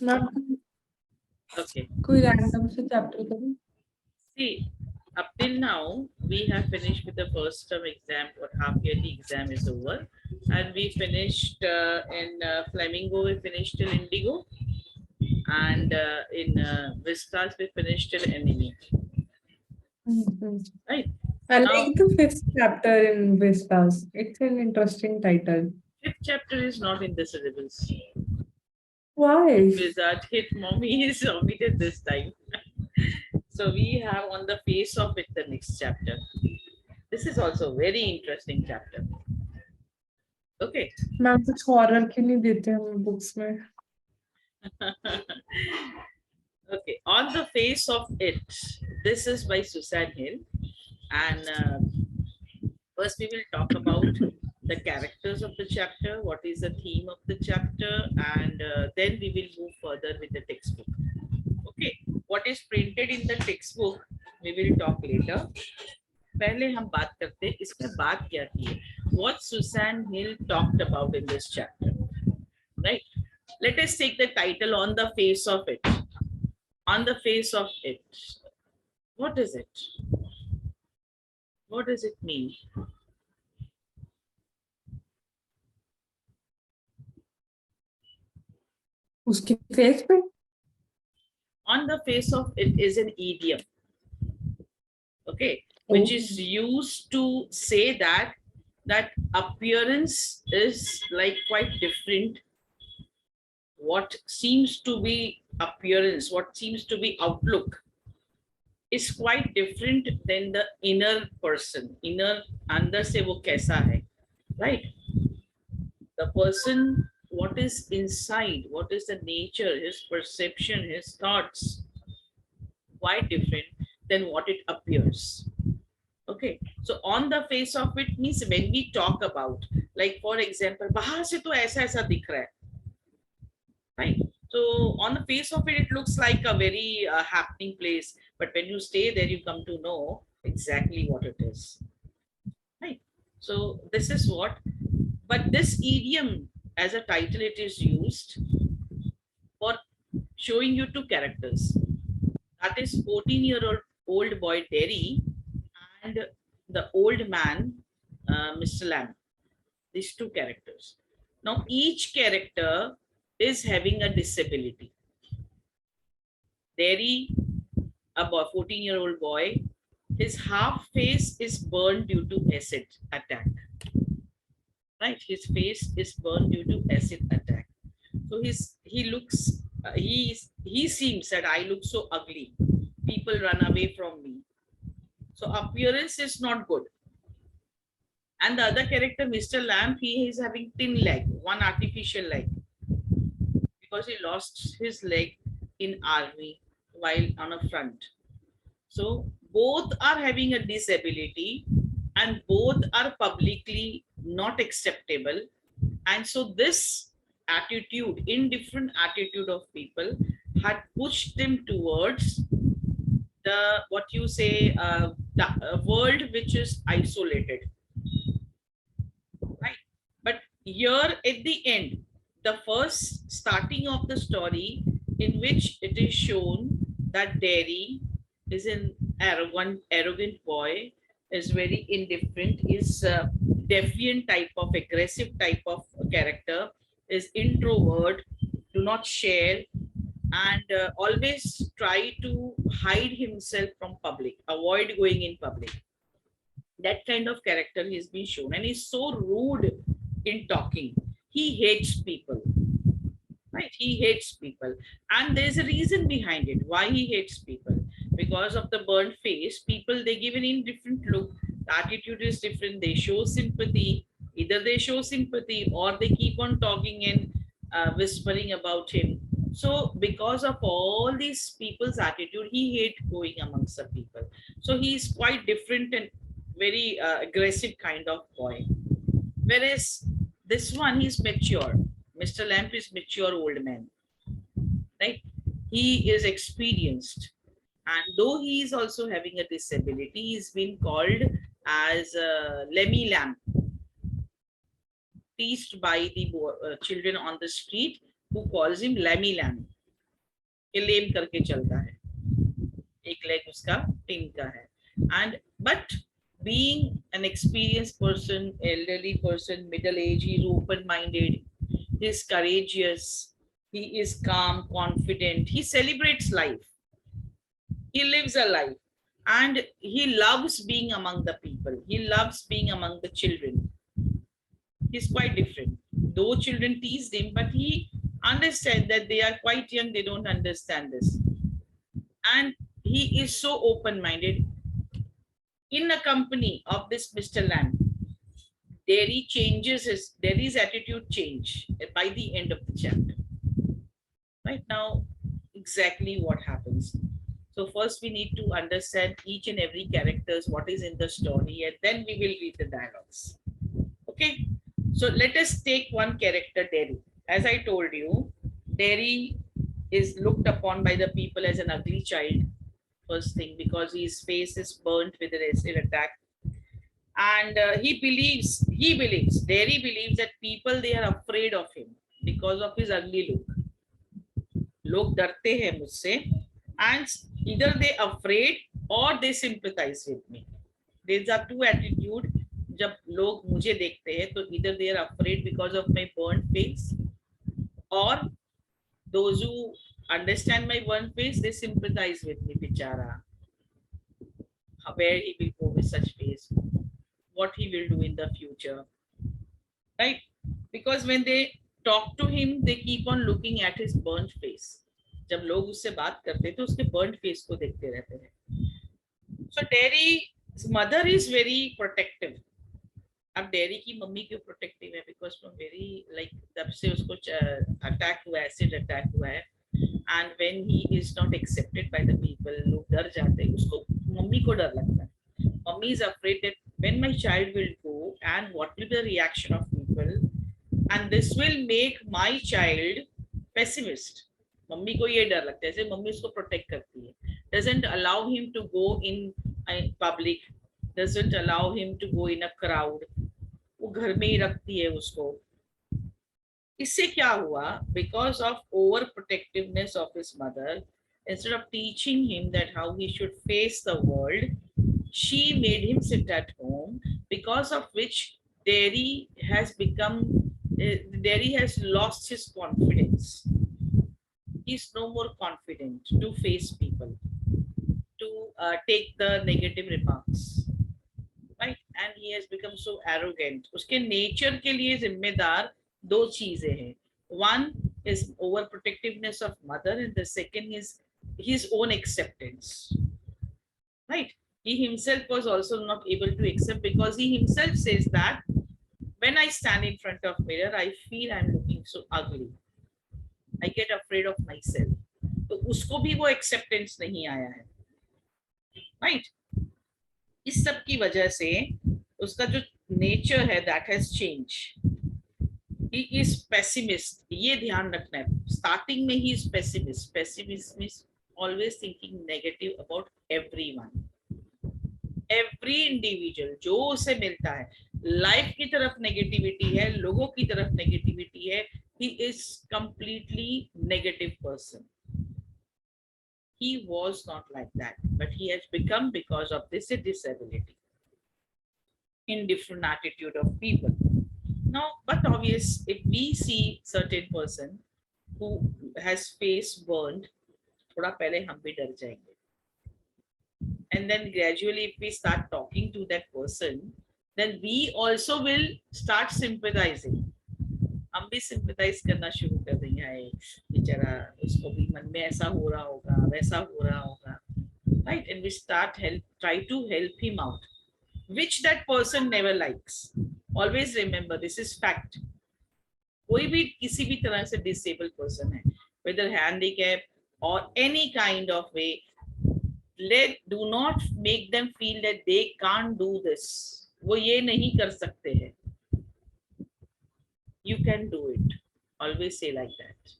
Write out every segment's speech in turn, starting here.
Ma'am Okay. कोई random से chapter करें? See, up till now, we have finished with the first term exam or half yearly exam is over. And we finished in Flamingo, we finished till Indigo. And in Vistas, we finished till NEET. Right? I Now, like the fifth chapter in Vistas. It's an interesting title. fifth chapter is not in the syllabus. Why? Wizard hit mommy is omitted this time. So we have on the face of it the next chapter. This is also very interesting chapter. Okay. Ma'am कुछ horror क्यों नहीं देते हम books में? Okay, on the face of it, this is by Susan Hill. And first we will talk about the characters of the chapter, what is the theme of the chapter, and then we will move further with the textbook. Okay, what is printed in the textbook, we will talk later. पहले हम बात करते हैं इसमें बात क्या थी, what Susan Hill talked about in this chapter, right? Let us take the title on the face of it. On the face of it, what is it? What does it mean? उसके face पे? On the face of it is an idiom, okay, which is used to say that appearance is like quite different. What seems to be appearance, what seems to be outlook is quite different than the inner person. Inner अंदर से वो कैसा है, right? The person, what is inside, what is the nature, his perception, his thoughts, quite different than what it appears. Okay, so on the face of it means when we talk about, like for example, बाहर से तो ऐसा ऐसा दिख रहा है, right? So on the face of it, it looks like a very happening place, but when you stay there, you come to know exactly what it is, right? So this is what, but this idiom as a title, it is used for showing you two characters. That is 14-year-old boy Derry and the old man, Mr. Lamb. These two characters. Now each character is having a disability. Derry, a 14-year-old boy, his half face is burned due to acid attack. Right, his face is burned due to acid attack. So he looks, he seems that I look so ugly. People run away from me. So appearance is not good. And the other character, Mr. Lamb, he is having thin leg, one artificial leg, because he lost his leg in army while on a front. So both are having a disability and both are publicly not acceptable. And so this attitude, indifferent attitude of people had pushed them towards the, what you say, the world which is isolated, right? But here at the end, the first starting of the story in which it is shown that Derry is an arrogant boy, is very indifferent, is a defiant type of aggressive type of character, is introvert, do not share, and always try to hide himself from public, avoid going in public. That kind of character he's been shown, and he's so rude in talking. He hates people, right? He hates people, and there's a reason behind it why he hates people. Because of the burnt face, people, they give an indifferent look, the attitude is different, they show sympathy, either they show sympathy or they keep on talking and whispering about him. So because of all these people's attitude, he hates going amongst the people. So he's quite different and very aggressive kind of boy. Whereas this one, he's mature. Mr. Lamp is mature old man, right? He is experienced. And though he is also having a disability, he's been called as Lemmy Lamb, teased by the children on the street who calls him Lemmy Lamb. लेम करके चलता है, एक leg उसका tin का है. And but being an experienced person, elderly person, middle age, he is open minded, he is courageous, he is calm, confident, he celebrates life, he lives a life, and he loves being among the people, he loves being among the children. He's quite different. Though children teased him, but he understands that they are quite young, they don't understand this. And he is so open-minded. In a company of this Mr. Lamb, Derry's attitude change by the end of the chapter. Right now, exactly what happens. So first we need to understand each and every characters, what is in the story, and then we will read the dialogues. Okay, so let us take one character, Derry. As I told you, Derry is looked upon by the people as an ugly child, first thing, because his face is burnt with an acid attack. And Derry believes that people, they are afraid of him because of his ugly look. लोग डरते हैं मुझसे, and either they afraid or they sympathize with me. These are two attitude. जब लोग मुझे देखते हैं तो either they are afraid because of my burnt face, or those who understand my burnt face, they sympathize with me. Bichara, where he will go with such face, what he will do in the future, right? Because when they talk to him, they keep on looking at his burnt face. जब लोग उससे बात करते तो उसके burnt face को देखते रहते हैं. So Derry's mother is very protective. अब डेरी की मम्मी क्यों प्रोटेक्टिव है? बिकॉज फ्रॉम वेरी लाइक तब से उसको अटैक हुआ है, एसिड अटैक हुआ है, and when he is not accepted by the people, लोग डर जाते हैं उसको, मम्मी को डर लगता है. Mummy is afraid that when my child will go and what will be the reaction of people, and this will make my child pessimist. Mummy को ये डर लगता है, जैसे मम्मी उसको प्रोटेक्ट करती है, doesn't allow him to go in public, doesn't allow him to go in a crowd. वो घर में ही रखती है उसको. इससे क्या हुआ? Because of over protectiveness of his mother, instead of teaching him that how he should face the world, she made him sit at home, because of which Derry has lost his confidence. He's no more confident to face people, to take the negative remarks. Right? And he has become so arrogant. उसके nature के लिए जिम्मेदार दो चीजें हैं. One is overprotectiveness of mother, and the second is his own acceptance. Right? He himself was also not able to accept, because he himself says that when I stand in front of mirror, I feel I'm looking so ugly. I get afraid of myself. तो उसको भी वो acceptance नहीं आया है. Right? इस सब की वजह से उसका जो नेचर है that has change. He is pessimist. ये ध्यान रखना है, स्टार्टिंग में he is pessimist. Pessimist means always thinking negative about everyone, every individual जो उसे मिलता है. लाइफ की तरफ नेगेटिविटी है, लोगों की तरफ नेगेटिविटी है. He is completely negative person. He was not like that, but he has become because of this disability, indifferent attitude of people. Now, but obvious, if we see certain person who has face burned, थोड़ा पहले हम भी डर जाएंगे. And then gradually, if we start talking to that person, then we also will start sympathizing. हम भी sympathise करना शुरू कर देंगे. है बेचारा, उसको भी मन में ऐसा हो रहा होगा, वैसा हो रहा होगा. Right? And we start try to help him out, which that person never likes. Always remember, this is fact. कोई भी किसी भी तरह से डिसेबल पर्सन है, वेदर हैंडीकैप और any kind of way, do not make them feel that they can't do this. वो ये नहीं कर सकते हैं. You can do it. Always say like that.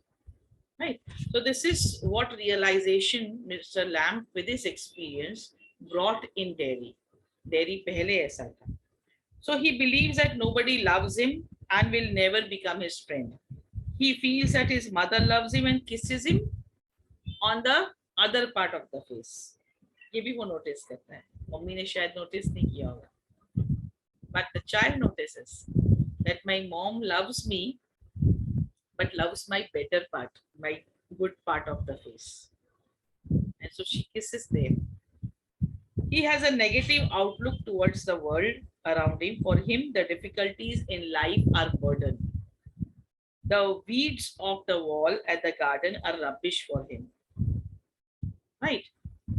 Right? So this is what realization Mr. Lamb, with his experience, brought in Derry. Derry pehle aisa tha. So he believes that nobody loves him and will never become his friend. He feels that his mother loves him and kisses him, on the other part of the face. ये भी वो notice करता है, mummy ने शायद notice नहीं किया होगा, but the child notices that my mom loves me but loves my better part, my good part of the face, and so she kisses them. He has a negative outlook towards the world around him. For him, the difficulties in life are burden. The weeds of the wall at the garden are rubbish for him. Right?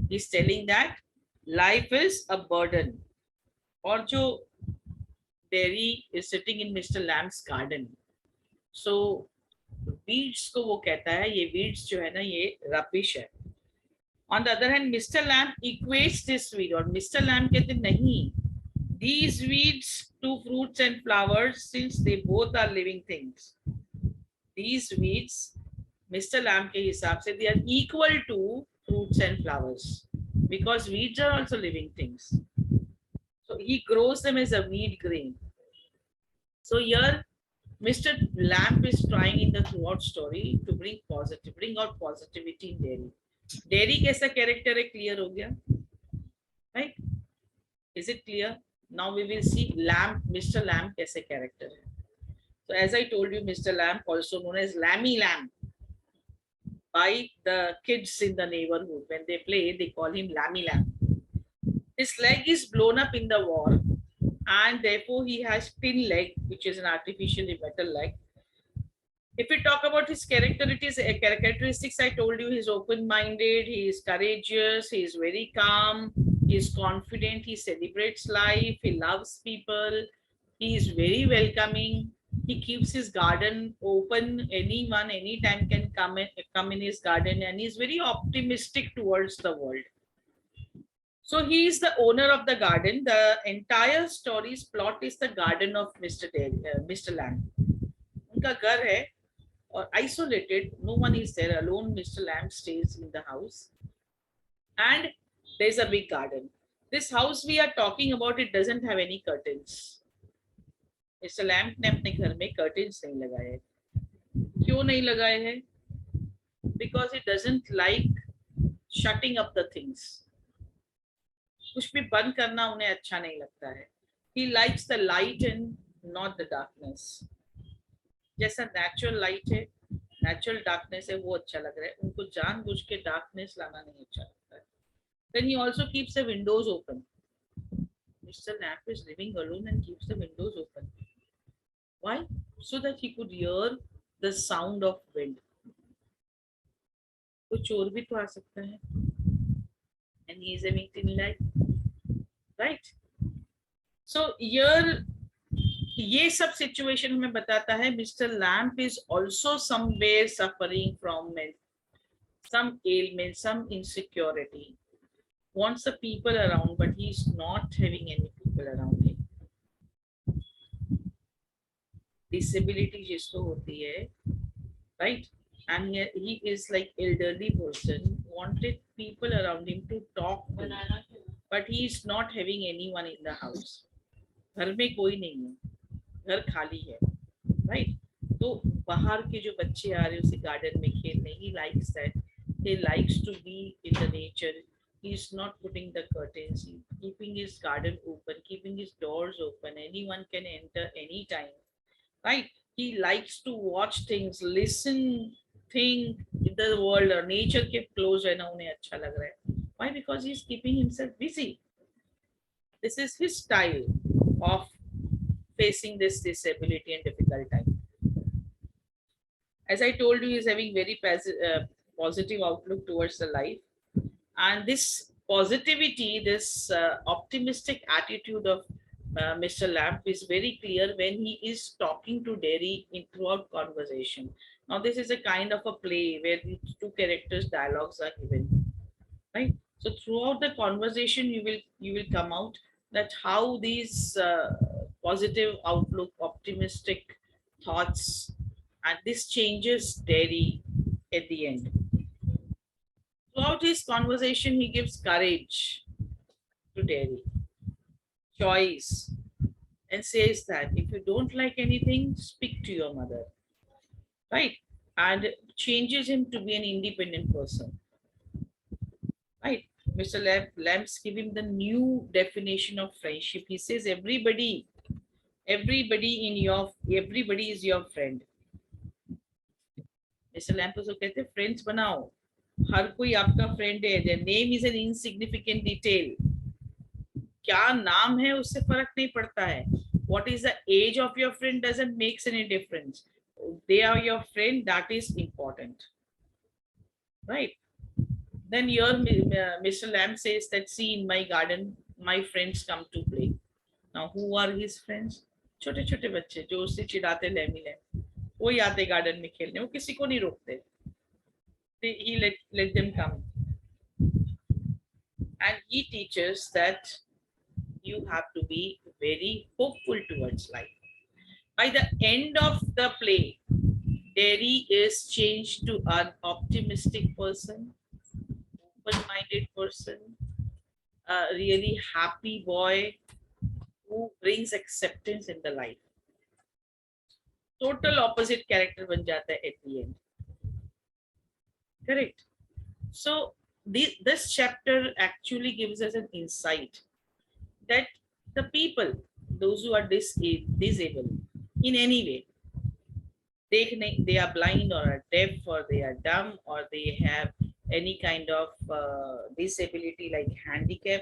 He's telling that life is a burden. और जो Derry is sitting in Mr. Lamb's garden. So weeds को वो कहता है ये weeds जो है ना ये rubbish है. On the other hand, Mr. Lamb equates this weed, और Mr. Lamb कहते नहीं, these weeds to fruits and flowers, since they both are living things. These weeds, Mr. Lamb के हिसाब से they are equal to fruits and flowers, because weeds are also living things. So he grows them as a weed grain. So here, Mr. Lamb is trying in the throughout story to bring out positivity in Derry. Derry कैसा character है, clear हो गया, right? Is it clear? Now we will see Lamb, Mr. Lamb कैसे character है. So as I told you, Mr. Lamb, also known as Lammy Lamb, by the kids in the neighborhood, when they play, they call him Lammy Lamb. His leg is blown up in the war, and therefore he has thin leg, which is an artificially metal leg. If we talk about his character, it is a characteristics. I told you, he's open-minded, he is courageous, he is very calm, he is confident, he celebrates life, he loves people, he is very welcoming, he keeps his garden open, anyone anytime can come in his garden, and he is very optimistic towards the world. So he is the owner of the garden. The entire story's plot is the garden of Mr. Lamb. उनका घर है or isolated, no one is there, alone Mr. Lamb stays in the house, and there's a big garden. This house we are talking about, it doesn't have any curtains. Mr. Lamb ने अपने घर में curtains नहीं लगाए हैं. क्यों नहीं लगाए हैं? Because he doesn't like shutting up the things. कुछ भी बंद करना उन्हें अच्छा नहीं लगता है. He likes the light and not the darkness. जैसा natural light है, natural darkness है, वो अच्छा लग रहा है. उनको जानबूझ के darkness लाना नहीं अच्छा लगता है. Then he also keeps the windows open. Mr. Lamb is living alone and keeps the windows open. Why? So that he could hear the sound of wind. कोई चोर भी तो आ सकता है. And he is a victim life, right? So here ये सब situation हमें बताता है Mr. Lamb is also somewhere suffering from some ailment, some insecurity, wants the people around, but he's not having any people around him. Disability जिसको होती है, right? And he is like elderly person, wanted people around him to talk to, but he is not having anyone in the house. घर में कोई नहीं है, घर खाली है, right? तो बाहर के जो बच्चे आ रहे हैं उसे गार्डन में खेलने, he likes that. He likes to be in the nature. He is not putting the curtains, keeping his garden open, keeping his doors open. Anyone can enter anytime, right? He likes to watch things, listen, think the world or nature के close है ना, उन्हें अच्छा लग रहा है. Why? Because he is keeping himself busy. This is his style of facing this disability and difficult time. As I told you, he is having very positive outlook towards the life, and this positivity, this optimistic attitude of Mr. Lamb is very clear when he is talking to Derry in throughout conversation. Now this is a kind of a play where the two characters dialogues are given, right? So throughout the conversation you will come out that how these positive outlook, optimistic thoughts, and this changes Derry at the end. Throughout his conversation he gives courage to Derry, choice, and says that if you don't like anything, speak to your mother, right? And changes him to be an independent person. right? Mr. Lamps give him the new definition of friendship. He says everybody is your friend. Mr. Lamps उसको कहते हैं friends बनाओ, हर कोई आपका friend है. Their name is an insignificant detail. क्या नाम है उससे फर्क नहीं पड़ता है. What is the age of your friend doesn't makes any difference. They are your friend, that is important, right? Then your Mr. Lamb says that, see, in my garden my friends come to play. Now who are his friends? छोटे छोटे बच्चे जो उससे चिढ़ाते Lammy lamb, वही आते garden में खेलने, वो किसी को नहीं रोकते. He let them come, and he teaches that you have to be very hopeful towards life. By the end of the play, Derry is changed to an optimistic person, open-minded person, a really happy boy who brings acceptance in the life. Total opposite character ban jata hai at the end. Correct. So this chapter actually gives us an insight that the people, those who are disabled in any way, they are blind or are deaf or they are dumb or they have any kind of disability like handicap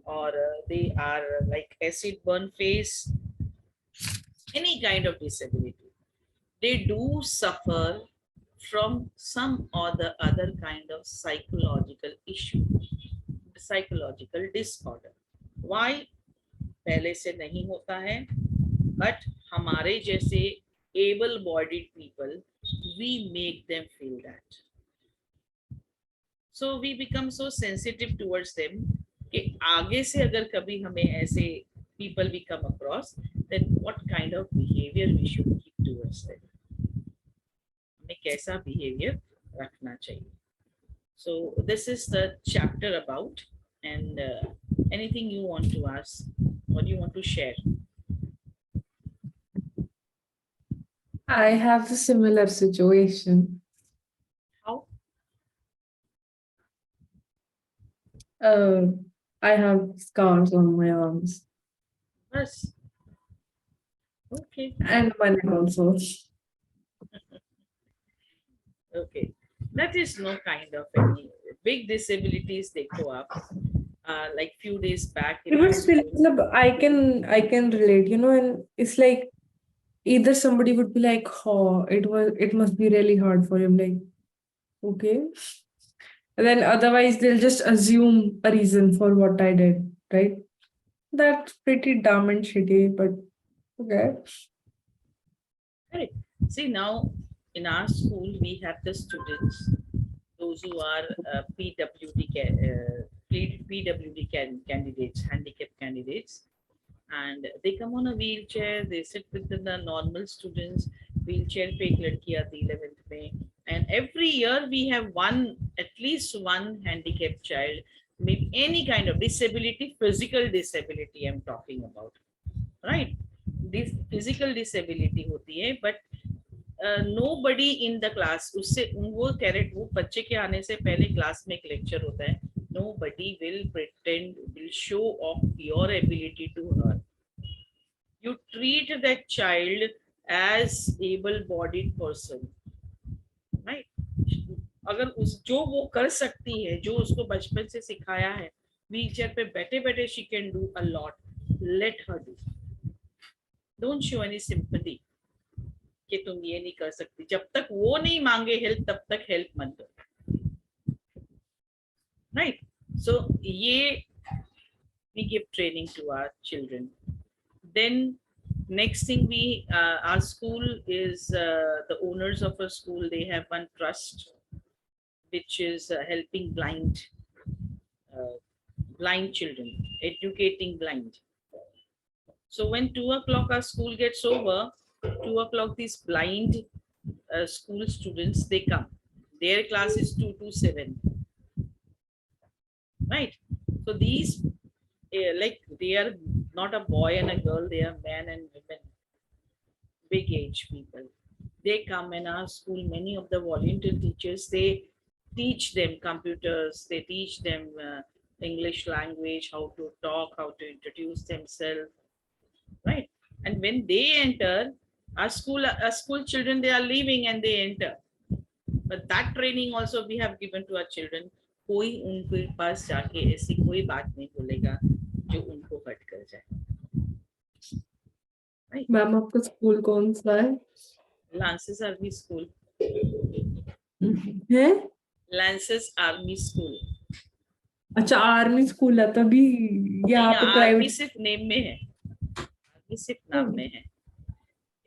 or they are like acid burn face, any kind of disability, they do suffer from some or the other kind of psychological issue, psychological disorder. Why? पहले से नहीं होता है, but हमारे जैसे able bodied people, we make them feel that. So we become so sensitive towards them कि आगे से अगर कभी हमें ऐसे people we come across, then what kind of behavior we should keep towards them. हमें कैसा behavior रखना चाहिए. So this is the chapter about, and anything you want to ask, what do you want to share? I have a similar situation. How? I have scars on my arms Yes. Okay. and my neck also. Okay. That is no kind of any big disabilities they go up. Like few days back. in But my still, school- I can relate, and it's like either somebody would be like, oh, it must be really hard for him, like, okay. And then otherwise they'll just assume a reason for what I did, right? That's pretty dumb and shitty, but okay. Correct. See, now in our school, we have the students, those who are PWD candidates, handicap candidates, and they come on a wheelchair, they sit with the normal students. Wheelchair पे एक लड़की आती 11th में, and every year we have at least one handicapped child, maybe any kind of disability, physical disability I'm talking about, right? This physical disability होती है, but nobody in the class, उससे वो बच्चे के आने से पहले क्लास में एक लेक्चर होता है, nobody will show off your ability to her. You treat that child as able-bodied person, right? अगर जो वो कर सकती है, जो उसको बचपन से सिखाया है, व्हीलचेयर पे बैठे बैठे she can do a lot. Let her do. Don't show any sympathy कि तुम ये नहीं कर सकती. जब तक वो नहीं मांगे हेल्प, तब तक हेल्प मत दो. Right? So ये we give training to our children. Then next thing our school is the owners of a school, they have one trust which is helping blind children, educating blind. So when 2 o'clock our school gets over, 2 o'clock these blind school students, they come. Their class is 2 to 7, right? So these like they are not a boy and a girl, they are men and women, big age people. They come in our school. Many of the volunteer teachers, they teach them computers, they teach them English language, how to talk, how to introduce themselves, right? And when they enter, our school children, they are leaving and they enter. But that training also we have given to our children. कोई उनके पास जाके ऐसी कोई बात नहीं बोलेगा जो उनको हट कर जाए. Right? मैम आपका स्कूल कौन सा है? Lances Army School. है? Lances Army School. अच्छा आर्मी स्कूल है तभी यहाँ पे आर्मी प्राइवेट सिर्फ नेम में है, आर्मी सिर्फ नाम में है.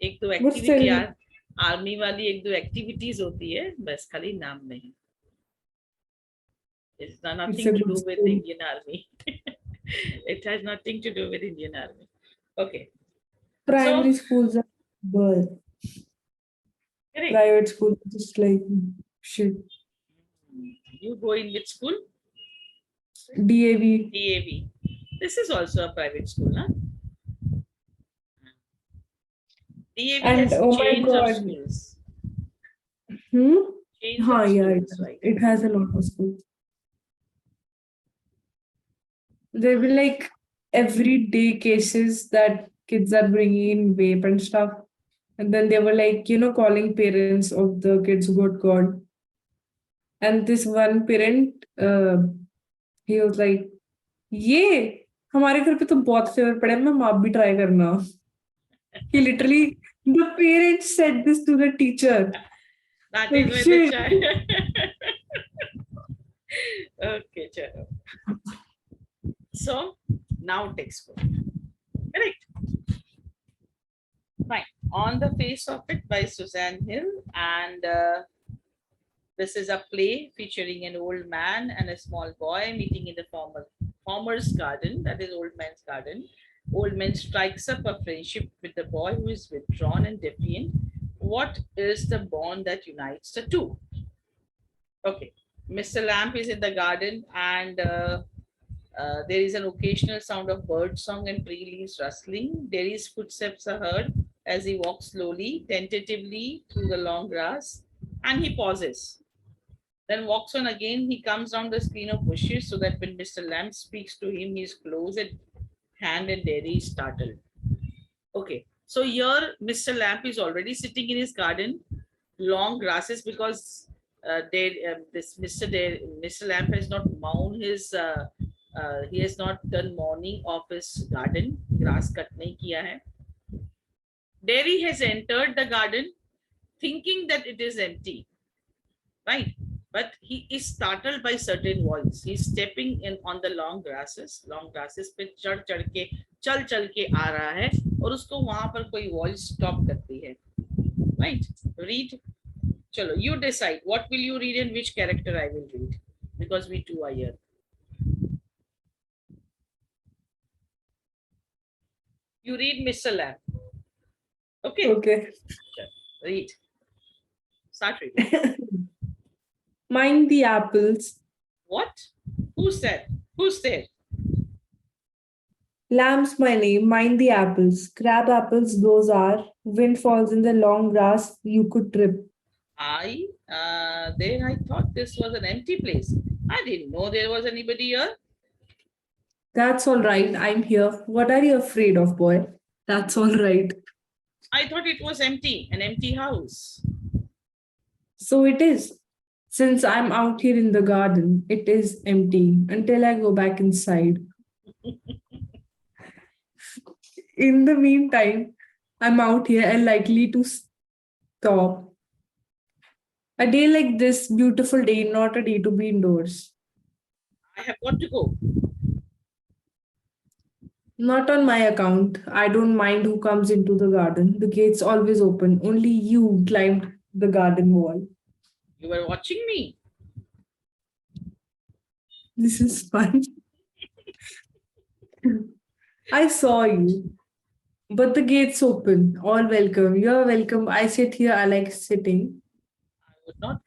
एक दो But एक्टिविटी still, आर्मी वाली एक दो एक्टिविटीज होती है, बस खाली नाम में है. It's got it's nothing a to good do with school. Indian Army. It has nothing to do with Indian Army. Okay. Primary So, schools are bad. correct. Private schools are just like shit. You go in which school? DAV. DAV. This is also a private school, huh? DAV And has oh my change of god. schools. Change हाँ, of yeah, schools, right? it has a lot of schools. There will be like everyday cases that kids are bringing in vape and stuff. And then they were like, calling parents of the kids who got caught. And this one parent, he was like, ये हमारे घर पे तो बहुत favour पड़े मैं आप भी ट्राई करना. He literally, the parents said this to the teacher. That Like, is when the shit. child. Okay, chalo. So now textbook. Correct. Fine. On the Face of It by Suzanne Hill, and this is a play featuring an old man and a small boy meeting in the farmer's garden, that is old man's garden. Old man strikes up a friendship with the boy who is withdrawn and defiant. What is the bond that unites the two? Okay, Mr. Lamp is in the garden, and there is an occasional sound of bird song and tree leaves rustling. Derry's footsteps are heard as he walks slowly, tentatively through the long grass, and he pauses. Then walks on again. He comes down the screen of bushes so that when Mr. Lamp speaks to him, he is close at hand and Derry is startled. Okay, so here Mr. Lamp is already sitting in his garden, long grasses, because this Mr. Lamp has not mown his he has not done mowing of his garden, grass cut nahi kiya hai. Derry has entered the garden thinking that it is empty, right? But he is startled by certain voice. He's stepping in on the long grasses पे चढ़ के आ रहा है और उसको वहां पर कोई voice stop करती है, right? Read. Chalo, you decide what will you read and which character I will read, because we two are here. You read Mr. Lamb. Okay. Okay. Read. Start reading. Mind the apples. What? Who said? Who's there? Lamb's my name. Mind the apples. Crab apples, those are. Wind falls in the long grass. You could trip. Then I thought this was an empty place. I didn't know there was anybody here. That's all right. I'm here. What are you afraid of, boy? That's all right. I thought it was empty, an empty house. So it is. Since I'm out here in the garden, it is empty until I go back inside. In the meantime, I'm out here and likely to stop. A day like this, beautiful day, not a day to be indoors. I have got to go. Not on my account. I don't mind who comes into the garden. The gate's always open. Only you climbed the garden wall. You were watching me. This is fun. I saw you. But the gate's open. All welcome. You're welcome. I sit here. I like sitting. I would not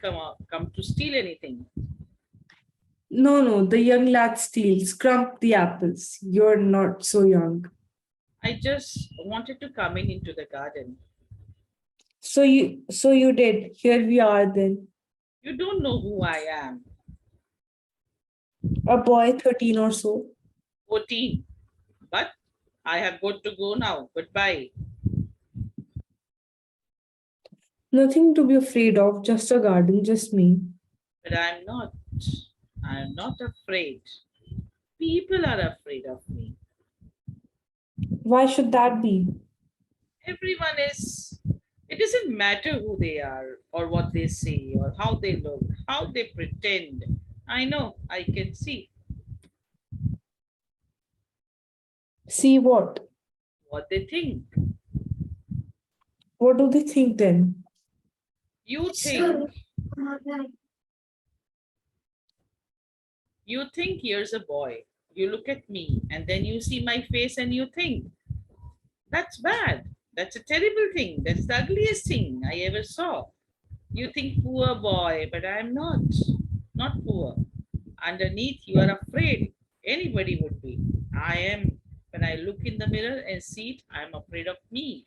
come to steal anything. No, the young lad steals. Crump the apples. You're not so young. I just wanted to come into the garden. So you did. Here we are then. You don't know who I am. A boy 13 or so. 14. But I have got to go now. Goodbye. Nothing to be afraid of, just a garden, just me. But I'm not. I'm not afraid. People are afraid of me. Why should that be? Everyone is. It doesn't matter who they are or what they say or how they look, how they pretend. I know, I can see See what? what they think. What do they think then? You think, you think here's a boy. You look at me and then you see my face and you think, that's bad. That's a terrible thing. That's the ugliest thing I ever saw. You think poor boy, but I'm not. Not poor. Underneath, you are afraid. Anybody would be. I am. When I look in the mirror and see it, I'm afraid of me.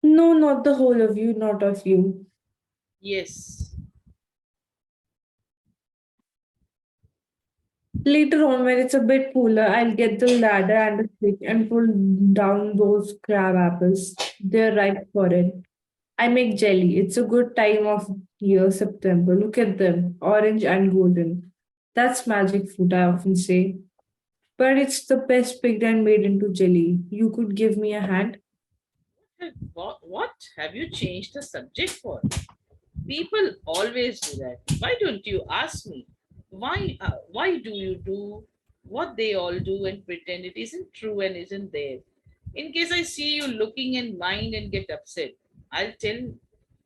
No, not the whole of you, not of you. Yes. Later on, when it's a bit cooler, I'll get the ladder and a stick and pull down those crab apples. They're ripe for it. I make jelly. It's a good time of year, September. Look at them, orange and golden. That's magic fruit, I often say. But it's the best picked and made into jelly. You could give me a hand. What have you changed the subject for? People always do that. Why don't you ask me? Why do you do what they all do and pretend it isn't true and isn't there? In case I see you looking and mind and get upset, I'll tell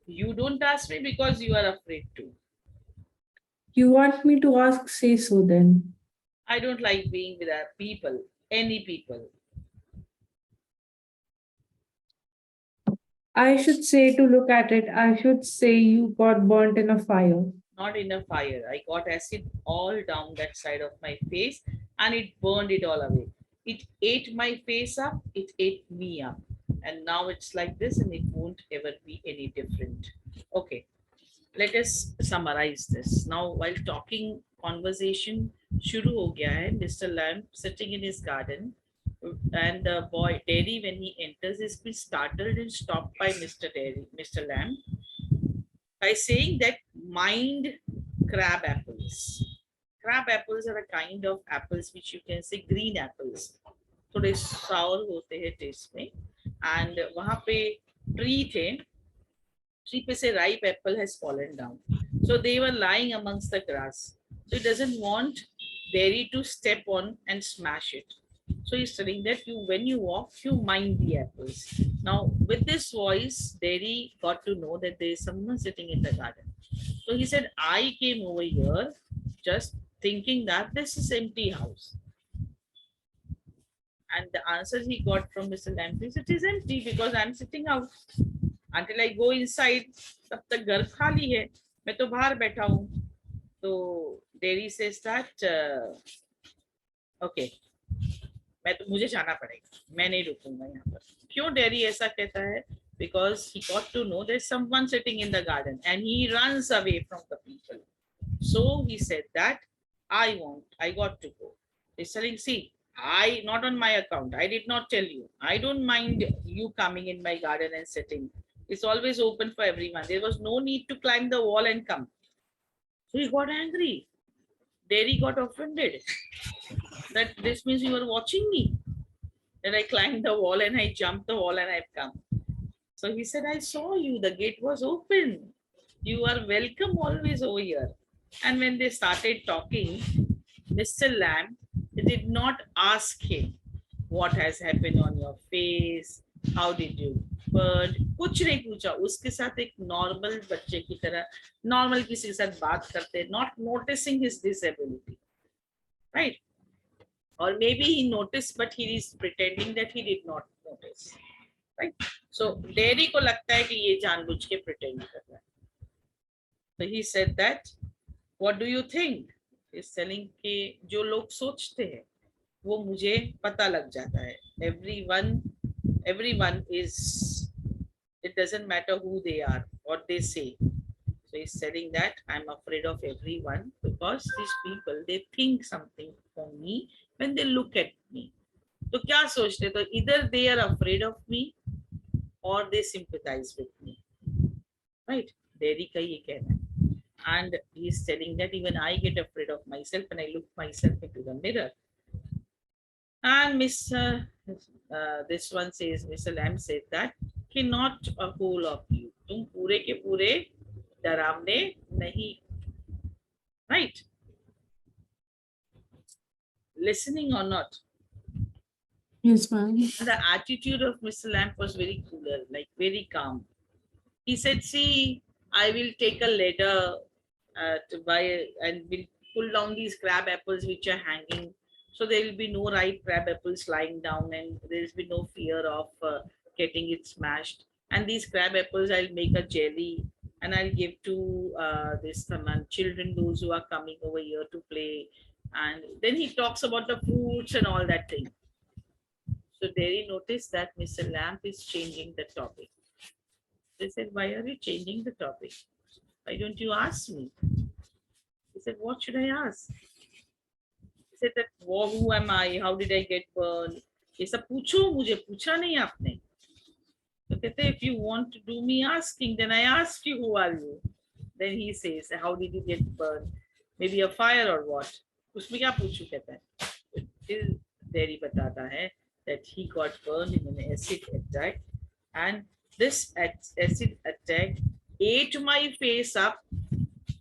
you don't ask me because you are afraid to. You want me to ask, say so then. I don't like being with people, any people. I should say to look at it, I should say you got burnt in a fire. Not in a fire. I got acid all down that side of my face and it burned it all away. It ate my face up, it ate me up. And now it's like this and it won't ever be any different. Okay, let us summarize this. Now, while talking, conversation shuru ho gaya hai. Mr. Lamb sitting in his garden and the boy Terry, when he enters, is been startled and stopped by Mr. Lamb by saying that mind crab apples. Crab apples are a kind of apples which you can say green apples. थोड़े sour होते हैं taste में and वहाँ पे tree थे tree पे से ripe apple has fallen down. So they were lying amongst the grass. So he doesn't want Derry to step on and smash it. So he's telling that you, when you walk, you mind the apples. Now, with this voice, Derry got to know that there is someone sitting in the garden. So he said, I came over here just thinking that this is empty house. And the answer he got from Mr. Lamb is, it is empty because I'm sitting out. Until I go inside, तब तक घर खाली है. मैं तो बाहर बैठा हूँ. तो Derry says that, okay, मुझे जाना पड़ेगा. मैं नहीं रुकूंगा यहाँ पर. क्यों Derry ऐसा कहता है? Because he got to know there's someone sitting in the garden and he runs away from the people. So he said that I got to go. He's telling, see, not on my account. I did not tell you. I don't mind you coming in my garden and sitting. It's always open for everyone. There was no need to climb the wall and come. So he got angry. Derry got offended. That this means you were watching me. That I climbed the wall and I jumped the wall and I've come. So he said, I saw you. The gate was open. You are welcome always over here. And when they started talking, Mr. Lamb did not ask him what has happened on your face, how did you burn, कुछ नहीं पूछा. उसके साथ एक normal बच्चे की तरह normal किसी के साथ बात करते, not noticing his disability, right? Or maybe he noticed but he is pretending that he did not notice, right? So Derry को लगता है कि ये जानबूझ के pretend कर रहा है. So he said that, what do you think? He's telling कि जो लोग सोचते हैं वो मुझे पता लग जाता है. Everyone is It doesn't matter who they are, what they say. So he's telling that I'm afraid of everyone because these people, they think something for me when they look at me. तो क्या सोचते, तो either they are afraid of me or they sympathize with me, right? Derry का ये कहना है. And he's telling that even I get afraid of myself when I look myself into the mirror. And this one says, Mr. Lamb said that not a whole of you, तुम पूरे के पूरे डरावने नहीं, right? Listening or not? Yes, ma'am. And the attitude of Mr. Lamb was very cooler, like very calm. He said, see, I will take a ladder to buy and will pull down these crab apples which are hanging. So there will be no ripe crab apples lying down and there will be no fear of getting it smashed. And these crab apples, I'll make a jelly and I'll give to this children, those who are coming over here to play. And then he talks about the fruits and all that thing. So Derry noticed that Mr. Lamp is changing the topic. They said, why are you changing the topic? Why don't you ask me? He said, what should I ask? He said that, who am I? How did I get burned? ये सब पूछो, मुझे पूछा नहीं आपने. तो कहते, if you want to do me asking, then I ask you, who are you? Then he says, how did you get burned? Maybe a fire or what? उसमें क्या पूछूं, कहता है. Till Derry बताता है that he got burned in an acid attack, and this acid attack ate my face up,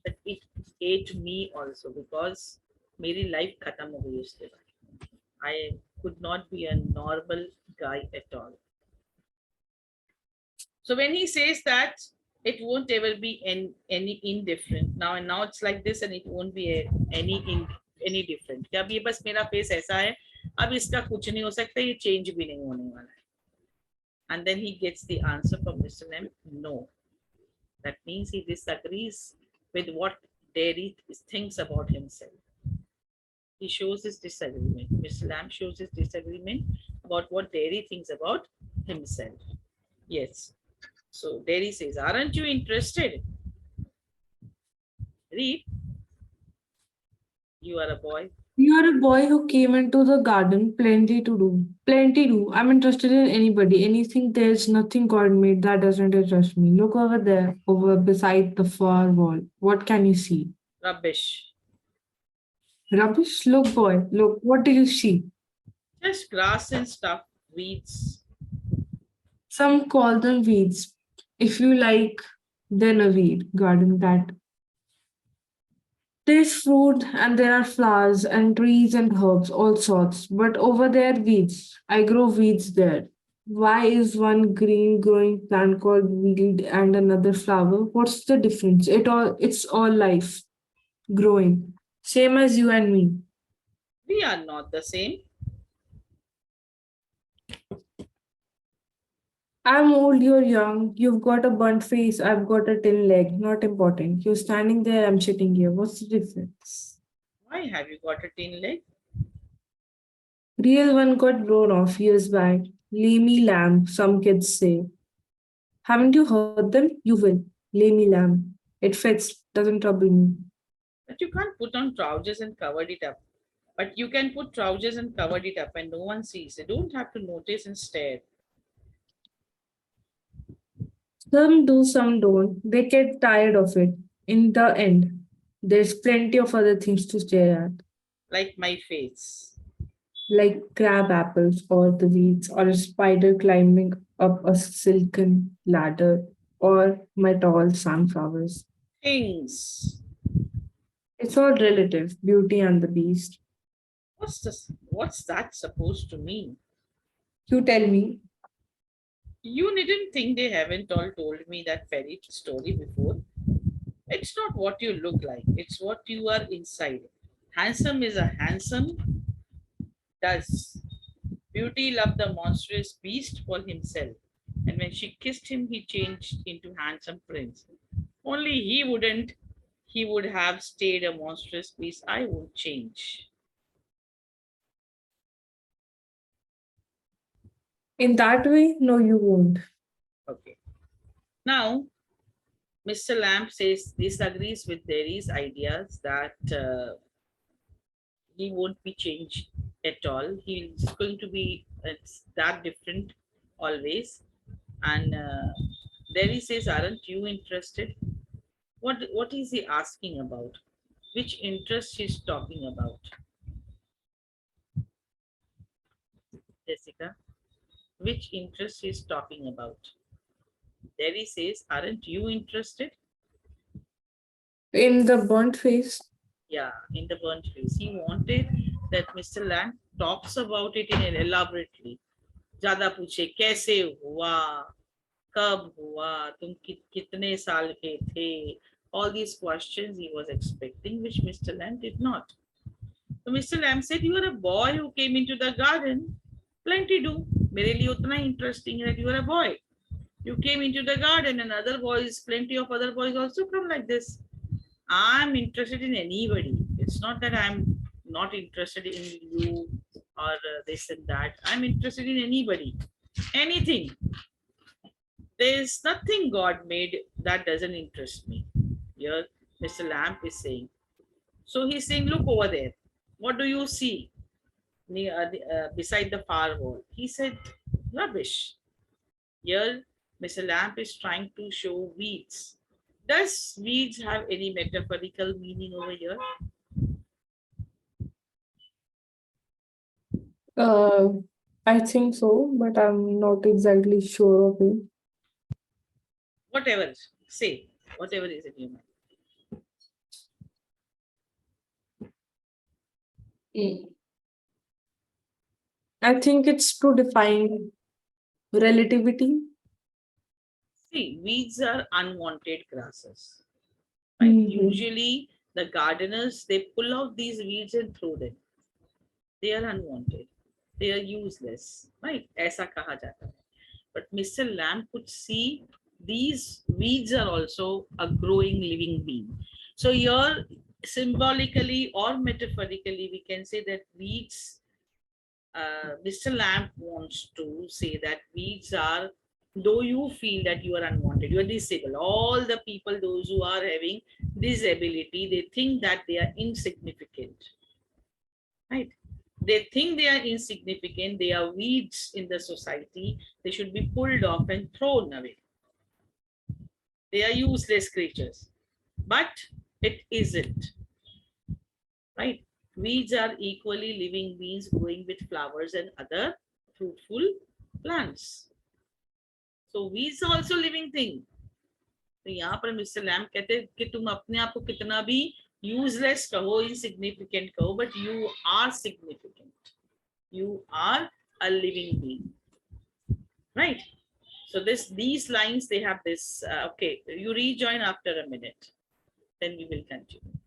but it ate me also because मेरी life खत्म हो गई उसके बाद. I could not be a normal guy at all. So when he says that, it won't ever be any indifferent. Now it's like this, and it won't be any different. कि अब ये बस मेरा face ऐसा है, अब इसका कुछ नहीं हो सकता, ये change भी नहीं होने वाला है. And then he gets the answer from Mr. M. No. That means he disagrees with what Derry thinks about himself. He shows his disagreement. Mr. Lamb shows his disagreement about what Derry thinks about himself. Yes. So Derry says, aren't you interested? Read. You are a boy. You are a boy who came into the garden, plenty to do. Plenty do. I'm interested in anybody, anything. There's nothing God made that doesn't interest me. Look over there, over beside the far wall. What can you see? Rubbish. Rubbish? Look, boy, look. What do you see? Just grass and stuff, weeds. Some call them weeds. If you like, then a weed garden that. There's fruit and there are flowers and trees and herbs, all sorts. But over there, weeds. I grow weeds there. Why is one green growing plant called weed and another flower? What's the difference? It's all life growing. Same as you and me. We are not the same. I'm old, you're young. You've got a burnt face, I've got a tin leg. Not important. You're standing there, I'm sitting here. What's the difference? Why have you got a tin leg? Real one got blown off years back. Lamey lamb, some kids say. Haven't you heard them? You will. Lamey lamb. It fits, doesn't trouble me. But you can't put on trousers and covered it up. But you can put trousers and covered it up and no one sees. They don't have to notice and stare. Some do, some don't. They get tired of it. In the end, there's plenty of other things to stare at, Like my face. like crab apples or the weeds, or a spider climbing up a silken ladder, or my tall sunflowers. Things. It's all relative, beauty and the beast. What's this? What's that supposed to mean? You tell me. You needn't think they haven't all told me that fairy story before. It's not what you look like, it's what you are inside. Handsome is a handsome, does. Beauty loved the monstrous beast for himself, and when she kissed him, he changed into handsome prince. Only he wouldn't. He would have stayed a monstrous beast. I won't change. In that way, no, you won't. Okay. Now, Mr. Lamb says disagrees with Derry's ideas that he won't be changed at all. He's going to be that different always. And Derry says, "Aren't you interested?" What is he asking about? Which interest he's talking about? Jessica, which interest he's talking about? Derry says, "Aren't you interested?" In the burnt face. Yeah, in the burnt face. He wanted that Mr. Lamb talks about it in elaborately. ज्यादा पूछे कैसे हुआ, कब हुआ, तुम कितने साल के थे. All these questions he was expecting, which Mr. Lamb did not. So Mr. Lamb said, "You are a boy who came into the garden. Plenty do. मेरे लिए उतना interesting है that you are a boy. You came into the garden and other boys, plenty of other boys also come like this. I'm interested in anybody. It's not that I'm not interested in you or this and that. I'm interested in anybody. Anything. There's nothing God made that doesn't interest me." Here, Mr. Lamp is saying. So he's saying, "Look over there. What do you see beside the far wall?" He said, "Rubbish." Here, Mr. Lamp is trying to show weeds. Does weeds have any metaphorical meaning over here? Uh, I think so, but I'm not exactly sure of it. Whatever, say, whatever is in your mind. I think it's to define relativity. See, weeds are unwanted grasses. Right? Usually, the gardeners, they pull out these weeds and throw them. They are unwanted. They are useless. Right? ऐसा कहा जाता है. But Mr. Lamb could see these weeds are also a growing living being. So here, symbolically or metaphorically, we can say that weeds, Mr. Lamb wants to say that weeds are, though you feel that you are unwanted, you are disabled, all the people, those who are having disability, they think that they are insignificant. Right? They think they are insignificant, they are weeds in the society, they should be pulled off and thrown away. They are useless creatures. But it isn't. Right? Weeds are equally living beings growing with flowers and other fruitful plants. So weeds are also living thing. तो यहाँ पर mister lamp कहते हैं कि तुम अपने आप को कितना भी यूजलेस कहो, इनसिग्निफिकेंट कहो, but you are significant. You are a living being. Right? So these lines, they have this. Okay, you rejoin after a minute. Then we will continue.